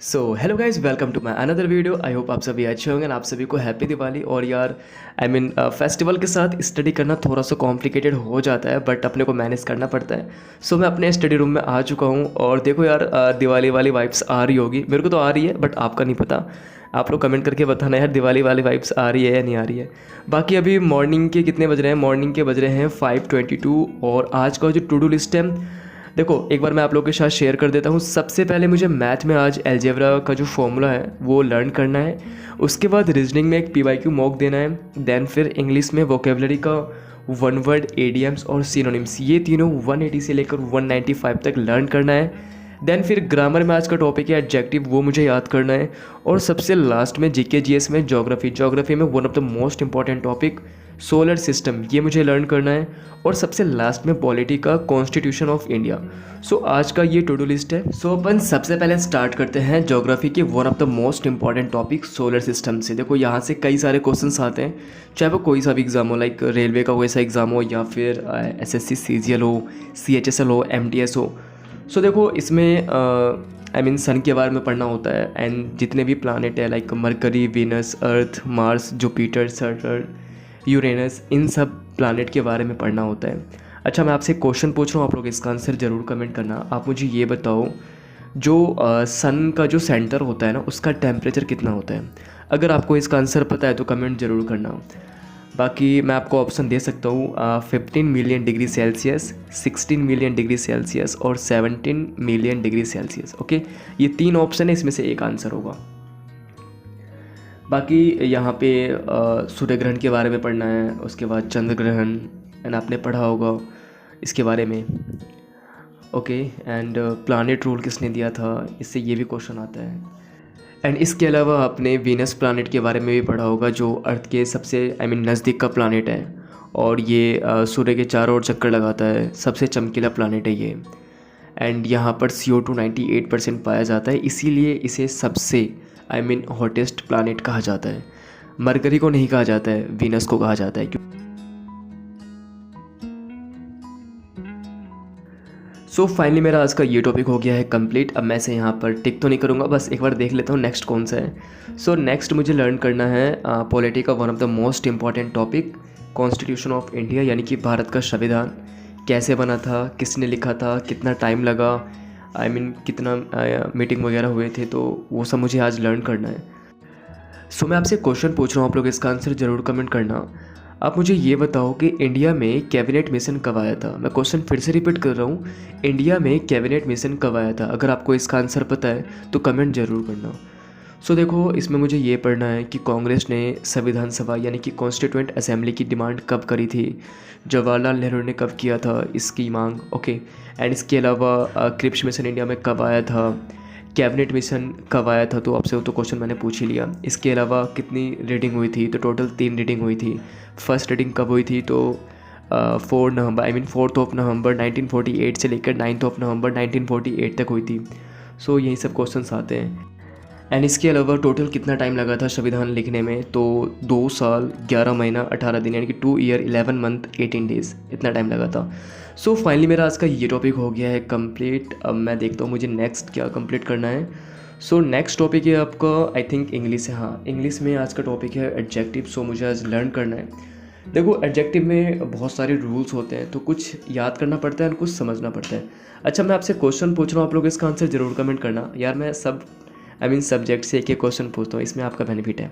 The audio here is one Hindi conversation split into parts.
So hello guys, welcome to my another video. I hope आप सभी अच्छे होंगे और आप सभी को हैप्पी दिवाली। और यार फेस्टिवल के साथ स्टडी करना थोड़ा सा कॉम्प्लिकेटेड हो जाता है, बट अपने को मैनेज करना पड़ता है। सो मैं अपने स्टडी रूम में आ चुका हूँ और देखो यार, दिवाली वाली वाइब्स आ रही होगी। मेरे को तो आ रही है, बट आपका नहीं पता। आप लोग कमेंट करके बताना यार, दिवाली वाली वाइब्स आ रही है या नहीं आ रही है। बाकी अभी मॉर्निंग के कितने बज रहे हैं? मॉर्निंग के बज रहे हैं 5:22। और आज का जो टू डू लिस्ट है, देखो एक बार मैं आप लोगों के साथ शेयर कर देता हूँ। सबसे पहले मुझे मैथ में आज अलजेब्रा का जो फॉर्मूला है वो लर्न करना है। उसके बाद रीजनिंग में एक पीवाईक्यू मॉक देना है। देन फिर इंग्लिश में वोकेबलरी का वन वर्ड एडीएम्स और सिनोनिम्स, ये तीनों 180 से लेकर 195 तक लर्न करना है। देन फिर ग्रामर में आज का टॉपिक है एडजेक्टिव, वो मुझे याद करना है। और सबसे लास्ट में जीके जीएस में ज्योग्राफी में one of the most important topic solar system, ये मुझे लर्न करना है। और सबसे लास्ट में पॉलिटी का कॉन्स्टिट्यूशन ऑफ इंडिया। सो आज का ये टू डू लिस्ट है। सो अपन सबसे पहले स्टार्ट करते हैं ज्योग्राफी के one of the most important topic solar system से। देखो यहाँ से कई सारे क्वेश्चंस आते हैं, चाहे वो कोई सा भी एग्जाम हो, लाइक रेलवे का वैसा एग्जाम हो या फिर एसएससी सीजीएल हो, सीएचएसएल हो, एमटीएस हो। सो देखो इसमें सन के बारे में पढ़ना होता है। एंड जितने भी प्लानेट है लाइक मरकरी, वीनस, अर्थ, मार्स, जुपिटर, सैटर्न, यूरेनस, इन सब प्लानेट के बारे में पढ़ना होता है। अच्छा, मैं आपसे क्वेश्चन पूछ रहा हूँ, आप लोग इसका आंसर ज़रूर कमेंट करना। आप मुझे ये बताओ, जो सन का जो सेंटर होता है ना, उसका टेम्परेचर कितना होता है? अगर आपको इसका आंसर पता है तो कमेंट ज़रूर करना। बाकी मैं आपको ऑप्शन दे सकता हूँ 15 million degree Celsius, 16 million degree Celsius और 17 मिलियन डिग्री सेल्सियस। ओके, ये तीन ऑप्शन है, इसमें से एक आंसर होगा। बाकी यहाँ पे सूर्य ग्रहण के बारे में पढ़ना है, उसके बाद चंद्र ग्रहण, एंड आपने पढ़ा होगा इसके बारे में। ओके, एंड प्लानेट रूल किसने दिया था, इससे ये भी क्वेश्चन आता है। एंड इसके अलावा आपने वीनस प्लानेट के बारे में भी पढ़ा होगा, जो अर्थ के सबसे नज़दीक का प्लानेट है। और ये सूर्य के चारों ओर चक्कर लगाता है, सबसे चमकीला प्लानेट है ये। एंड यहाँ पर CO2 98% पाया जाता है, इसीलिए इसे सबसे हॉटेस्ट प्लानेट कहा जाता है। मरकरी को नहीं कहा जाता है, वीनस को कहा जाता है। सो फाइनली मेरा आज का ये टॉपिक हो गया है कंप्लीट। अब मैं से यहाँ पर टिक तो नहीं करूँगा, बस एक बार देख लेता हूँ नेक्स्ट कौन सा है। सो नेक्स्ट मुझे लर्न करना है पॉलिटी का one of the most important topic, constitution of India, यानी कि भारत का संविधान कैसे बना था, किसने लिखा था, कितना टाइम लगा, कितना मीटिंग वगैरह हुए थे, तो वो सब मुझे आज लर्न करना है। सो मैं आपसे क्वेश्चन पूछ रहा हूँ, आप लोग इसका आंसर ज़रूर कमेंट करना। आप मुझे ये बताओ कि इंडिया में कैबिनेट मिशन कब आया था? मैं क्वेश्चन फिर से रिपीट कर रहा हूँ, इंडिया में कैबिनेट मिशन कब आया था? अगर आपको इसका आंसर पता है तो कमेंट ज़रूर करना। सो देखो इसमें मुझे ये पढ़ना है कि कांग्रेस ने संविधान सभा यानी कि कॉन्स्टिट्यूएंट असेंबली की डिमांड कब करी थी, जवाहरलाल नेहरू ने कब किया था इसकी मांग। ओके, एंड इसके अलावा क्रिप्स मिशन इंडिया में कब आया था, कैबिनेट मिशन कब आया था, तो आपसे वो तो क्वेश्चन मैंने पूछ ही लिया। इसके अलावा कितनी रीडिंग हुई थी, तो टोटल 3 रीडिंग हुई थी। फर्स्ट रीडिंग कब हुई थी, तो 4 नवंबर 1948 से लेकर 9 नवंबर 1948 तक हुई थी। सो यही सब क्वेश्चंस आते हैं। एंड इसके अलावा टोटल कितना टाइम लगा था संविधान लिखने में, तो 2 साल 11 महीना 18 दिन, यानी कि 2 ईयर 11 मंथ 18 डेज़, इतना टाइम लगा था। सो फाइनली मेरा आज का ये टॉपिक हो गया है कंप्लीट। अब मैं देखता हूँ मुझे नेक्स्ट क्या कंप्लीट करना है। सो नेक्स्ट टॉपिक है आपका, आई थिंक इंग्लिश है। हाँ, इंग्लिश में आज का टॉपिक है एडजेक्टिव। सो मुझे आज लर्न करना है। देखो एडजेक्टिव में बहुत सारे रूल्स होते हैं, तो कुछ याद करना पड़ता है और कुछ समझना पड़ता है। अच्छा, मैं आपसे क्वेश्चन पूछ रहा हूँ, आप लोग इसका आंसर ज़रूर कमेंट करना। यार मैं सब्जेक्ट से एक क्वेश्चन पूछता हूँ, इसमें आपका बेनिफिट है।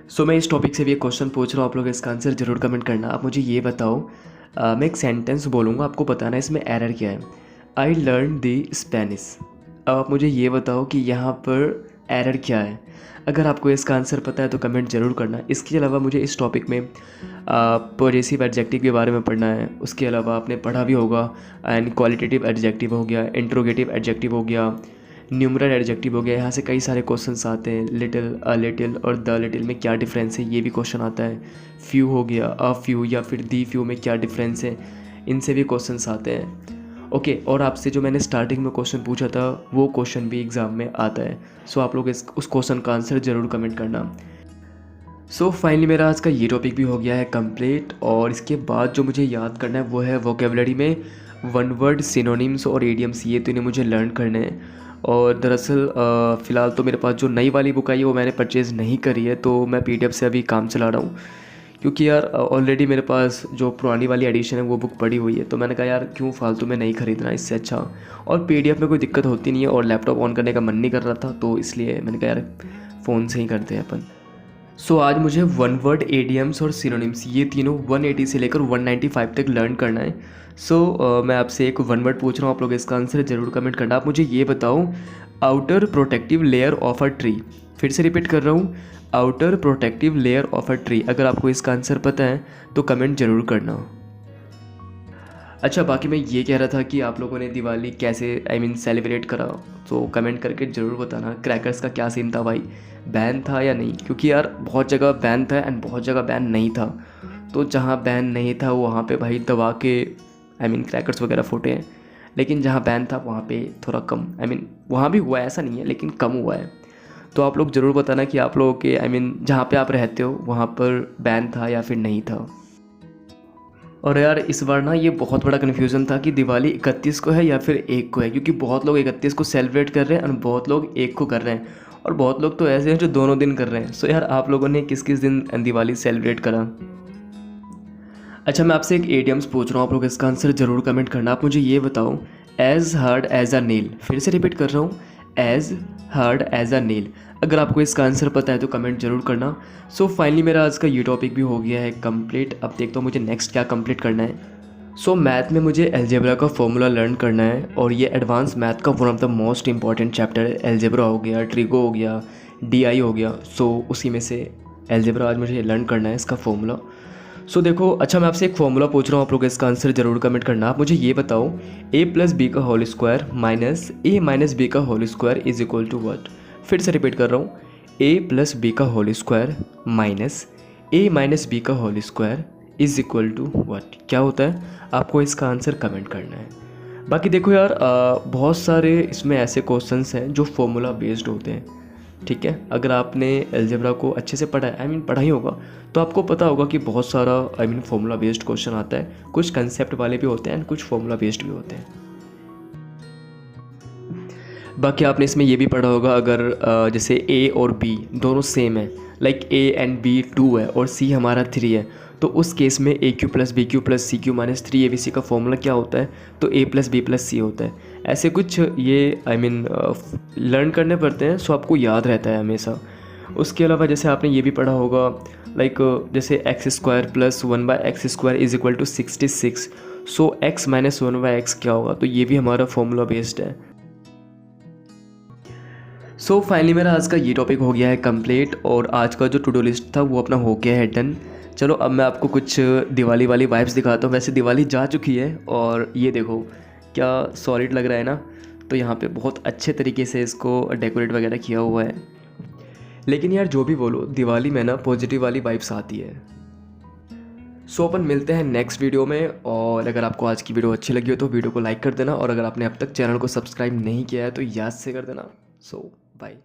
सो मैं इस टॉपिक से भी एक क्वेश्चन पूछ रहा हूँ, आप लोग इसका आंसर ज़रूर कमेंट करना। आप मुझे ये बताओ, मैं एक सेंटेंस बोलूँगा, आपको बताना है इसमें एरर क्या है। I learn the Spanish. अब आप मुझे ये बताओ कि यहाँ पर एरर क्या है। अगर आपको इसका आंसर पता है तो कमेंट ज़रूर करना। इसके अलावा मुझे इस टॉपिक में पॉजेसिव एडजेक्टिव के बारे में पढ़ना है। उसके अलावा आपने पढ़ा भी होगा, एंड क्वालिटेटिव एडजेक्टिव हो गया, इंट्रोगेटिव एडजेक्टिव हो गया, न्यूमरल एडजेक्टिव हो गया। यहाँ से कई सारे क्वेश्चंस आते हैं। लिटिल, अ लिटिल और द लिटिल में क्या डिफरेंस है, ये भी क्वेश्चन आता है। फ्यू हो गया, अ फ्यू या फिर दी फ्यू में क्या डिफरेंस है, इनसे भी क्वेश्चंस आते हैं। ओके, और आपसे जो मैंने स्टार्टिंग में क्वेश्चन पूछा था वो क्वेश्चन भी एग्ज़ाम में आता है। सो आप लोग उस क्वेश्चन का आंसर ज़रूर कमेंट करना। सो फाइनली मेरा आज का ये टॉपिक भी हो गया है कंप्लीट। और इसके बाद जो मुझे याद करना है वो है वोकेबलरी में वन वर्ड, सिनोनिम्स और इडियम्स, ये तीनों मुझे लर्न करने हैं। और दरअसल फ़िलहाल तो मेरे पास जो नई वाली बुक आई है वो मैंने परचेज़ नहीं करी है, तो मैं पीडीएफ से अभी काम चला रहा हूँ। क्योंकि यार ऑलरेडी मेरे पास जो पुरानी वाली एडिशन है वो बुक पड़ी हुई है, तो मैंने कहा यार क्यों फालतू में नहीं ख़रीदना, इससे अच्छा। और पीडीएफ में कोई दिक्कत होती नहीं है और लैपटॉप ऑन करने का मन नहीं कर रहा था, तो इसलिए मैंने कहा यार फ़ोन से ही करते हैं अपन। सो आज मुझे वन वर्ड एडियम्स और सिनोनिम्स ये तीनों 180 से लेकर 195 तक लर्न करना है। मैं आपसे एक वन वर्ड पूछ रहा हूँ, आप लोग इसका आंसर ज़रूर कमेंट करना। आप मुझे ये बताओ, outer protective layer of a tree. फिर से रिपीट कर रहा हूँ, outer protective layer of a tree. अगर आपको इसका आंसर पता है तो कमेंट ज़रूर करना। अच्छा, बाकी मैं ये कह रहा था कि आप लोगों ने दिवाली कैसे सेलिब्रेट करा, तो कमेंट करके ज़रूर बताना। क्रैकर्स का क्या सीन था भाई, बैन था या नहीं? क्योंकि यार बहुत जगह बैन था एंड बहुत जगह बैन नहीं था, तो जहाँ बैन नहीं था वहाँ पे भाई दबा के क्रैकर्स वगैरह फूटे हैं, लेकिन जहाँ बैन था वहाँ पे थोड़ा कम, वहाँ भी हुआ है, ऐसा नहीं है, लेकिन कम हुआ है। तो आप लोग ज़रूर बताना कि आप लोगों के जहाँ पे आप रहते हो वहाँ पर बैन था या फिर नहीं था। और यार इस बार ना ये बहुत बड़ा कन्फ्यूज़न था कि दिवाली 31 को है या फिर 1 को है, क्योंकि बहुत लोग 31 को सेलिब्रेट कर रहे हैं और बहुत लोग 1 को कर रहे हैं, और बहुत लोग तो ऐसे हैं जो दोनों दिन कर रहे हैं। सो यार आप लोगों ने किस किस दिन दिवाली सेलिब्रेट करा? अच्छा, मैं आपसे एक एडियम्स पूछ रहा हूँ, आप लोग इसका आंसर ज़रूर कमेंट करना। आप मुझे ये बताओ, एज हार्ड एज अ नील। फिर से रिपीट कर रहा हूँ, एज हार्ड एज अ नील। अगर आपको इसका आंसर पता है तो कमेंट ज़रूर करना। सो फाइनली मेरा आज का ये टॉपिक भी हो गया है कंप्लीट। अब देखता हूँ मुझे नेक्स्ट क्या कंप्लीट करना है। मैथ में मुझे अलजेब्रा का फॉर्मूला लर्न करना है, और ये एडवांस मैथ का one of the most important chapter है। अलजेब्रा हो गया, ट्रिगो हो गया, डीआई हो गया, उसी में से अलजेब्रा आज मुझे लर्न करना है, इसका फॉर्मूला। देखो, अच्छा मैं आपसे एक फॉर्मूला पूछ रहा हूँ, आप लोग इसका आंसर ज़रूर कमेंट करना। आप मुझे ये बताओ, a प्लस बी का whole square minus a minus B का whole square is equal to what? फिर से रिपीट कर रहा हूँ, a प्लस बी का whole square minus a minus B का whole square is equal to what? क्या होता है? आपको इसका आंसर कमेंट करना है। बाकी देखो यार, बहुत सारे इसमें ऐसे क्वेश्चंस हैं जो फॉर्मूला बेस्ड होते हैं, ठीक है। अगर आपने अलजेब्रा को अच्छे से पढ़ा है, पढ़ा ही होगा, तो आपको पता होगा कि बहुत सारा फॉर्मूला बेस्ड क्वेश्चन आता है। कुछ कंसेप्ट वाले भी होते हैं, कुछ फॉर्मूला बेस्ड भी होते हैं। बाकी आपने इसमें ये भी पढ़ा होगा, अगर जैसे ए और बी दोनों सेम है, लाइक ए एंड बी 2 है और सी हमारा 3 है, तो उस केस में A cube plus B cube plus C cube minus 3 A B C का फॉर्मूला क्या होता है? तो A plus B plus C होता है। ऐसे कुछ ये लर्न करने पड़ते हैं, सो आपको याद रहता है हमेशा। उसके अलावा जैसे आपने ये भी पढ़ा होगा, लाइक जैसे x square plus 1/x² is equal to 66। X minus 1/x क्या होगा? तो ये भी हमारा फॉर्मूला बेस्ड है। फाइनली मेरा आज का ये टॉपिक हो गया है कंप्लीट, और आज का जो टू डू लिस्ट था वो अपना हो गया है डन। चलो अब मैं आपको कुछ दिवाली वाली वाइब्स दिखाता हूँ। वैसे दिवाली जा चुकी है, और ये देखो क्या सॉलिड लग रहा है ना। तो यहाँ पे बहुत अच्छे तरीके से इसको डेकोरेट वगैरह किया हुआ है। लेकिन यार जो भी बोलो, दिवाली में ना पॉजिटिव वाली वाइब्स आती है। अपन मिलते हैं नेक्स्ट वीडियो में, और अगर आपको आज की वीडियो अच्छी लगी हो तो वीडियो को लाइक कर देना, और अगर आपने अब तक चैनल को सब्सक्राइब नहीं किया है तो याद से कर देना। बाय।